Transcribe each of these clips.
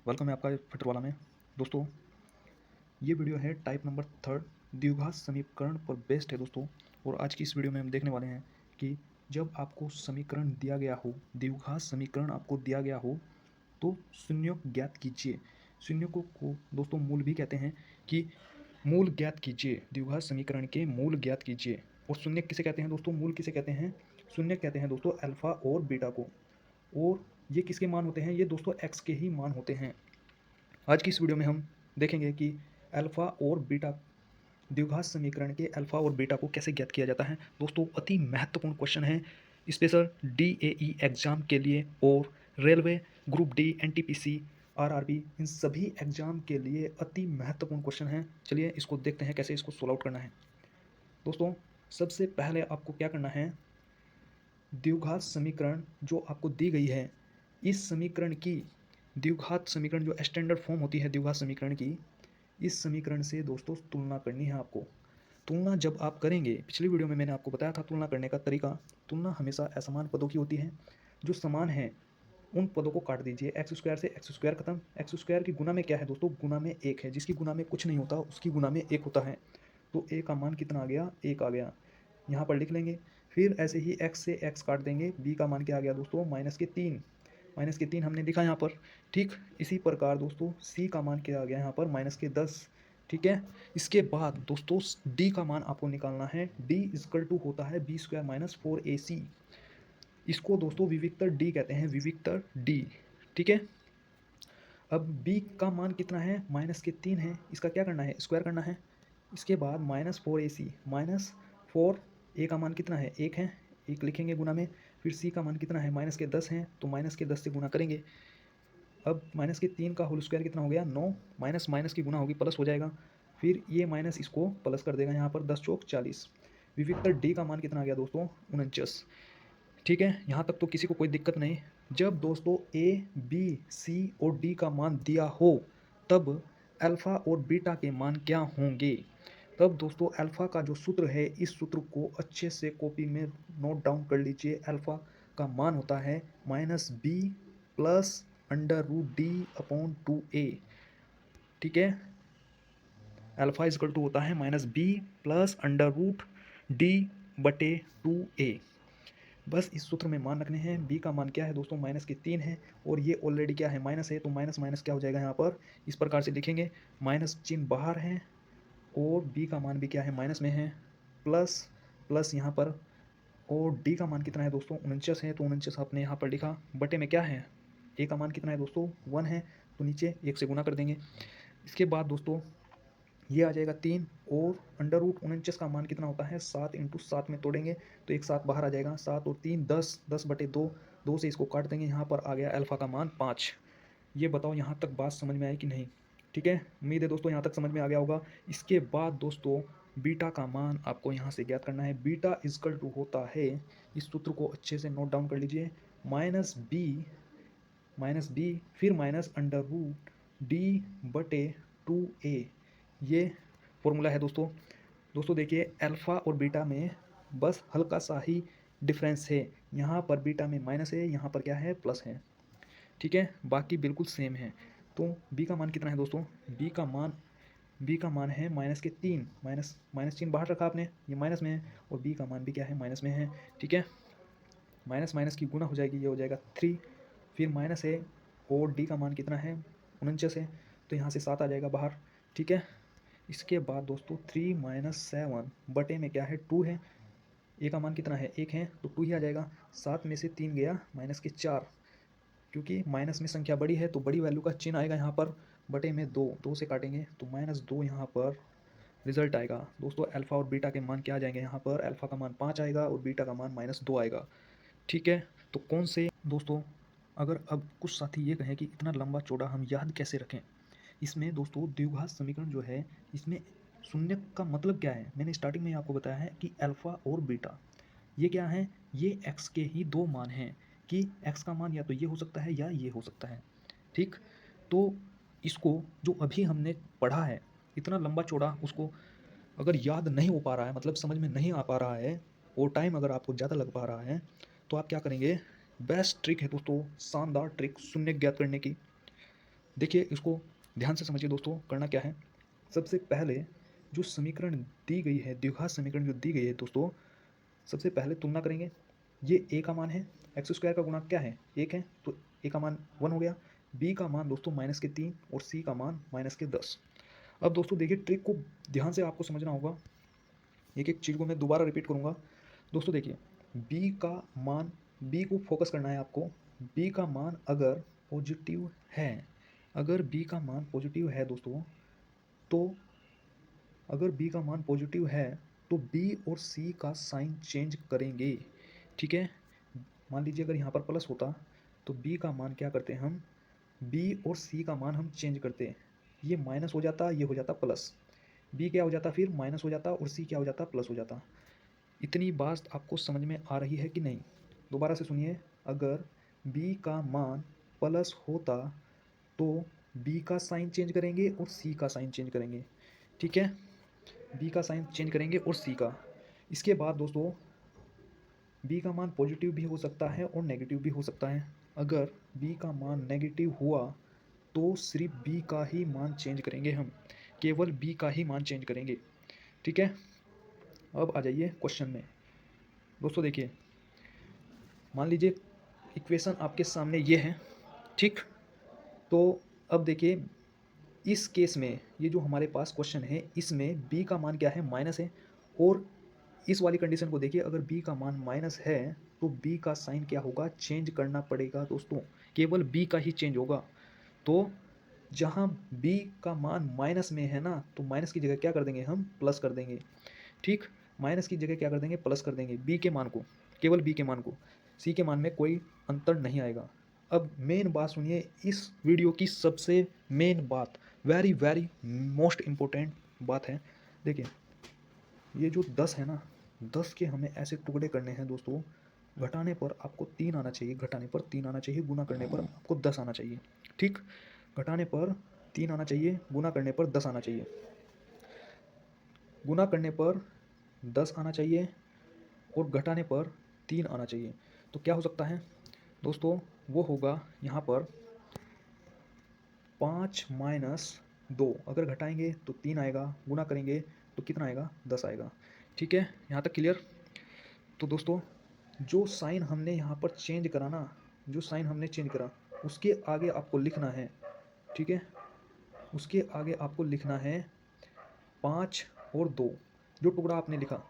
Welcome है आपका fitter वाला में। दोस्तों, ये वीडियो है टाइप नंबर थर्ड द्विघात समीकरण पर बेस्ड है दोस्तों। और आज की इस वीडियो में हम देखने वाले हैं कि जब आपको समीकरण दिया गया हो, द्विघात समीकरण आपको दिया गया हो, तो शून्यों को ज्ञात कीजिए। शून्यों को दोस्तों मूल भी कहते हैं कि मूल ज्ञात कीजिए, द्विघात समीकरण के मूल ज्ञात कीजिए। और शून्य किसे कहते हैं दोस्तों? मूल किसे कहते हैं? शून्य कहते हैं दोस्तों अल्फा और बीटा को। और ये किसके मान होते हैं? ये दोस्तों एक्स के ही मान होते हैं। आज की इस वीडियो में हम देखेंगे कि अल्फा और बीटा द्विघात समीकरण के अल्फा और बीटा को कैसे ज्ञात किया जाता है। दोस्तों, अति महत्वपूर्ण क्वेश्चन है स्पेशल डीएई एग्जाम के लिए और railway group D, NTPC, RRB, इन सभी एग्जाम के लिए अति महत्वपूर्ण क्वेश्चन है। चलिए इसको देखते हैं कैसे इसको सोल्व आउट करना है। दोस्तों, सबसे पहले आपको क्या करना है, द्विघात समीकरण जो आपको दी गई है, इस समीकरण की द्विघात समीकरण जो स्टैंडर्ड फॉर्म होती है द्विघात समीकरण की, इस समीकरण से दोस्तों तुलना करनी है आपको। तुलना जब आप करेंगे, पिछली वीडियो में मैंने आपको बताया था तुलना करने का तरीका। तुलना हमेशा असमान पदों की होती है। जो समान है उन पदों को काट दीजिए। एक्स स्क्वायर से एक्स स्क्वायर खत्म। एक्स स्क्वायर की गुना में क्या है दोस्तों? गुना में एक है। जिसकी गुना में कुछ नहीं होता उसकी गुना में एक होता है। तो ए का मान कितना आ गया? एक आ गया। यहाँ पर लिख लेंगे। फिर ऐसे ही एक्स से एक्स काट देंगे। बी का मान क्या आ गया दोस्तों? -3। -3 हमने लिखा यहाँ पर। ठीक इसी प्रकार दोस्तों सी का मान क्या आ गया यहाँ पर? -10। ठीक है। इसके बाद दोस्तों डी का मान आपको निकालना है। डी इजकल टू होता है b² - 4ac। इसको दोस्तों विविक्तर डी कहते हैं, विविक्तर डी। ठीक है। अब b का मान कितना है? -3 है। इसका क्या करना है? स्क्वायर करना है। इसके बाद -4ac, -4, ए का मान कितना है? 1 है। 1 लिखेंगे गुना में। फिर c का मान कितना है? -10 है, तो -10 से गुना करेंगे। अब -3 का होल स्क्वायर कितना हो गया? 9। माइनस माइनस की गुना होगी, प्लस हो जाएगा। फिर ये माइनस इसको प्लस कर देगा यहाँ पर, 10 चौक 40। विविक्तर डी का मान कितना आ गया दोस्तों? 49। ठीक है, यहाँ तक तो किसी को कोई दिक्कत नहीं। जब दोस्तों ए, बी, सी और डी का मान दिया हो, तब अल्फ़ा और बीटा के मान क्या होंगे? तब दोस्तों अल्फ़ा का जो सूत्र है, इस सूत्र को अच्छे से कॉपी में नोट डाउन कर लीजिए। अल्फ़ा का मान होता है -b प्लस √d/2a। ठीक है। अल्फ़ा इजकल टू होता है -b प्लस √d/2a। बस इस सूत्र में मान रखने हैं। b का मान क्या है दोस्तों? -3 है। और ये ऑलरेडी क्या है? माइनस है, तो माइनस माइनस क्या हो जाएगा यहाँ पर? इस प्रकार से लिखेंगे, माइनस चिन्ह बाहर है और b का मान भी क्या है? माइनस में है। प्लस प्लस यहाँ पर, और d का मान कितना है दोस्तों? 49 है, तो 49 आपने यहाँ पर लिखा। बटे में क्या है? a का मान कितना है दोस्तों? 1 है, तो नीचे 1 से गुना कर देंगे। इसके बाद दोस्तों ये आ जाएगा 3, और √49 का मान कितना होता है? 7 × 7 में तोड़ेंगे तो एक 7 बाहर आ जाएगा। 7 और 3 10, 10/2। 2 से इसको काट देंगे। यहाँ पर आ गया अल्फ़ा का मान 5। ये बताओ यहाँ तक बात समझ में आई कि नहीं? ठीक है, उम्मीद है दोस्तों यहाँ तक समझ में आ गया होगा। इसके बाद दोस्तों बीटा का मान आपको यहाँ से ज्ञात करना है। बीटा इजकल टू होता है, इस सूत्र को अच्छे से नोट डाउन कर लीजिए, -b फिर -√d/2a। ये फॉर्मूला है दोस्तों। दोस्तों देखिए, अल्फ़ा और बीटा में बस हल्का सा ही डिफरेंस है। यहाँ पर बीटा में माइनस है, यहाँ पर क्या है? प्लस है। ठीक है, बाकी बिल्कुल सेम है। तो बी का मान कितना है दोस्तों? बी का मान है -3। माइनस माइनस चिन्ह बाहर रखा आपने, ये माइनस में है, और बी का मान भी क्या है? माइनस में है। ठीक है, माइनस माइनस की गुना हो जाएगी, ये हो जाएगा 3। फिर माइनस है, और डी का मान कितना है? 49 है, तो यहाँ से 7 आ जाएगा बाहर। ठीक है। इसके बाद दोस्तों 3 - 7 बटे में क्या है? 2 है। ए का मान कितना है? 1 है, तो 2 ही आ जाएगा। 7 में से 3 गया, -4। क्योंकि माइनस में संख्या बड़ी है तो बड़ी वैल्यू का चिन्ह आएगा यहाँ पर। बटे में 2, 2 से काटेंगे तो -2 यहाँ पर रिजल्ट आएगा। दोस्तों अल्फ़ा और बीटा के मान क्या आ जाएंगे यहाँ पर? अल्फ़ा का मान 5 आएगा और बीटा का मान -2 आएगा। ठीक है। तो कौन से दोस्तों, अगर अब कुछ साथी ये कहें कि इतना लंबा चौड़ा हम याद कैसे रखें, इसमें दोस्तों द्विघात समीकरण जो है, इसमें शून्य का मतलब क्या है? मैंने स्टार्टिंग में ही आपको बताया है कि अल्फ़ा और बीटा ये क्या है? ये x के ही दो मान हैं, कि x का मान या तो ये हो सकता है या ये हो सकता है। ठीक। तो इसको जो अभी हमने पढ़ा है, इतना लंबा चौड़ा, उसको अगर याद नहीं हो पा रहा है, मतलब समझ में नहीं आ पा रहा है, और टाइम अगर आपको ज़्यादा लग पा रहा है, तो आप क्या करेंगे? बेस्ट ट्रिक है दोस्तों, शानदार ट्रिक शून्य ज्ञात करने की। देखिए इसको ध्यान से समझिए दोस्तों, करना क्या है। सबसे पहले जो समीकरण दी गई है, द्विघात समीकरण जो दी गई है दोस्तों, सबसे पहले तुलना करेंगे। ये ए का मान है, एक्स स्क्वायर का गुणा क्या है, 1 है, तो ए का मान 1 हो गया। बी का मान दोस्तों -3 और सी का मान -10। अब दोस्तों देखिए ट्रिक को ध्यान से आपको समझना होगा, एक एक चीज़ को मैं दोबारा रिपीट करूँगा। दोस्तों देखिए, बी का मान, बी को फोकस करना है आपको। बी का मान अगर पॉजिटिव है, अगर बी का मान पॉजिटिव है दोस्तों, तो अगर बी का मान पॉजिटिव है तो बी और सी का साइन चेंज करेंगे। ठीक है, मान लीजिए अगर यहाँ पर प्लस होता तो बी का मान क्या करते हैं हम, बी और सी का मान हम चेंज करते, ये माइनस हो जाता, ये हो जाता प्लस, बी क्या हो जाता फिर माइनस हो जाता और सी क्या हो जाता प्लस हो जाता। इतनी बात आपको समझ में आ रही है कि नहीं? दोबारा से सुनिए, अगर बी का मान प्लस होता तो बी का साइन चेंज करेंगे और सी का साइन चेंज करेंगे। ठीक है, बी का साइन चेंज करेंगे और सी का। इसके बाद दोस्तों बी का मान पॉजिटिव भी हो सकता है और नेगेटिव भी हो सकता है। अगर बी का मान नेगेटिव हुआ तो सिर्फ बी का ही मान चेंज करेंगे हम, केवल बी का ही मान चेंज करेंगे। ठीक है, अब आ जाइए क्वेश्चन में। दोस्तों देखिए, मान लीजिए इक्वेशन आपके सामने ये है, ठीक। तो अब देखिए इस केस में ये जो हमारे पास क्वेश्चन है इसमें बी का मान क्या है, माइनस है। और इस वाली कंडीशन को देखिए, अगर बी का मान माइनस है तो बी का साइन क्या होगा, चेंज करना पड़ेगा दोस्तों, केवल बी का ही चेंज होगा। तो जहाँ बी का मान माइनस में है ना, तो माइनस की जगह क्या कर देंगे हम, प्लस कर देंगे। ठीक, माइनस की जगह क्या कर देंगे, प्लस कर देंगे बी के मान को, केवल बी के मान को, सी के मान में कोई अंतर नहीं आएगा। अब मेन बात सुनिए, इस वीडियो की सबसे मेन बात, वेरी वेरी मोस्ट इम्पोर्टेंट बात है। देखिए ये जो 10 है ना, 10 के हमें ऐसे टुकड़े करने हैं दोस्तों, घटाने पर आपको 3 आना चाहिए, घटाने पर 3 आना चाहिए, गुना करने पर आपको 10 आना चाहिए। ठीक, घटाने पर 3 आना चाहिए, गुना करने पर 10 आना चाहिए, गुना करने पर 10 आना चाहिए और घटाने पर 3 आना चाहिए। तो क्या हो सकता है दोस्तों, वो होगा यहाँ पर 5 - 2, अगर घटाएंगे तो 3 आएगा, गुना करेंगे तो कितना आएगा, 10 आएगा। ठीक है, यहाँ तक क्लियर। तो दोस्तों जो साइन हमने यहाँ पर चेंज करा ना, जो साइन हमने चेंज करा उसके आगे आपको लिखना है, ठीक है, उसके आगे आपको लिखना है 5 और 2, जो टुकड़ा आपने लिखा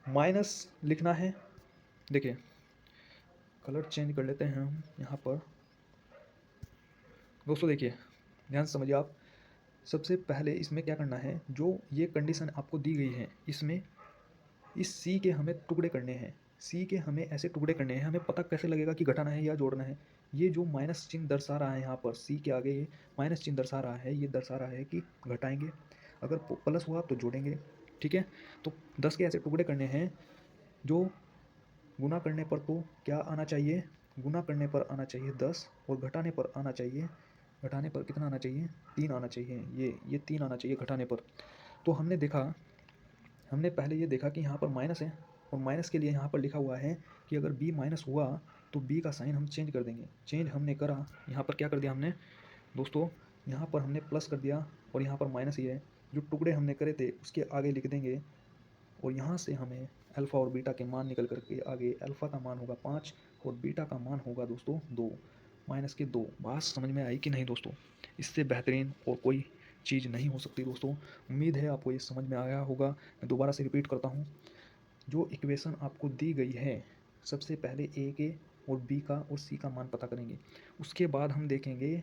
माइनस लिखना है। देखिए कलर चेंज कर लेते हैं हम यहाँ पर। दोस्तों देखिए ध्यान से समझिए आप, सबसे पहले इसमें क्या करना है, जो ये कंडीशन आपको दी गई है इसमें इस सी के हमें टुकड़े करने हैं, सी के हमें ऐसे टुकड़े करने हैं। हमें पता कैसे लगेगा कि घटाना है या जोड़ना है, ये जो माइनस चिन्ह दर्शा रहा है यहाँ पर सी के आगे, ये माइनस चिन्ह दर्शा रहा है, ये दर्शा रहा है कि घटाएंगे, अगर प्लस हुआ तो जोड़ेंगे। ठीक है, तो 10 के ऐसे टुकड़े करने हैं जो गुना करने पर तो क्या आना चाहिए, गुना करने पर आना चाहिए 10 और घटाने पर आना चाहिए, घटाने पर कितना आना चाहिए, 3 आना चाहिए, ये 3 आना चाहिए घटाने पर। तो हमने देखा, हमने पहले ये देखा कि यहाँ पर माइनस है और माइनस के लिए यहाँ पर लिखा हुआ है कि अगर b माइनस हुआ तो b का साइन हम चेंज कर देंगे। चेंज हमने करा, यहाँ पर क्या कर दिया हमने दोस्तों, यहाँ पर हमने प्लस कर दिया और यहाँ पर माइनस ही है, जो टुकड़े हमने करे थे उसके आगे लिख देंगे और यहाँ से हमें अल्फ़ा और बीटा के मान निकल करके आगे अल्फ़ा का मान होगा 5 और बीटा का मान होगा दोस्तों 2, -2। बात समझ में आई कि नहीं दोस्तों? इससे बेहतरीन और कोई चीज़ नहीं हो सकती दोस्तों। उम्मीद है आपको ये समझ में आया होगा। मैं दोबारा से रिपीट करता हूँ, जो इक्वेशन आपको दी गई है सबसे पहले ए के और बी का और सी का मान पता करेंगे, उसके बाद हम देखेंगे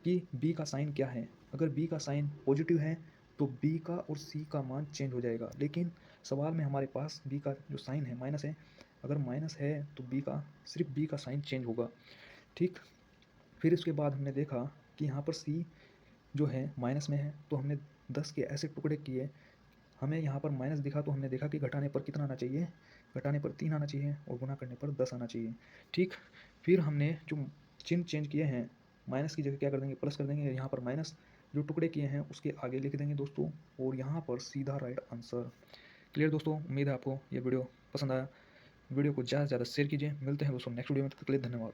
कि बी का साइन क्या है। अगर बी का साइन पॉजिटिव है तो बी का और सी का मान चेंज हो जाएगा, लेकिन सवाल में हमारे पास बी का जो साइन है माइनस है, अगर माइनस है तो बी का, सिर्फ बी का साइन चेंज होगा। ठीक, फिर उसके बाद हमने देखा कि यहाँ पर सी जो है माइनस में है, तो हमने 10 के ऐसे टुकड़े किए, हमें यहाँ पर माइनस दिखा तो हमने देखा कि घटाने पर कितना आना चाहिए, घटाने पर 3 आना चाहिए और गुना करने पर 10 आना चाहिए। ठीक, फिर हमने जो चिन्ह चेंज किए हैं, माइनस की जगह क्या कर देंगे, प्लस कर देंगे, यहाँ पर माइनस जो टुकड़े किए हैं उसके आगे लिख देंगे दोस्तों, और यहाँ पर सीधा राइट आंसर। क्लियर दोस्तों, उम्मीद है आपको ये वीडियो पसंद आया। वीडियो को ज़्यादा से ज़्यादा शेयर कीजिए। मिलते हैं दोस्तों नेक्स्ट वीडियो में, तब तक के लिए धन्यवाद।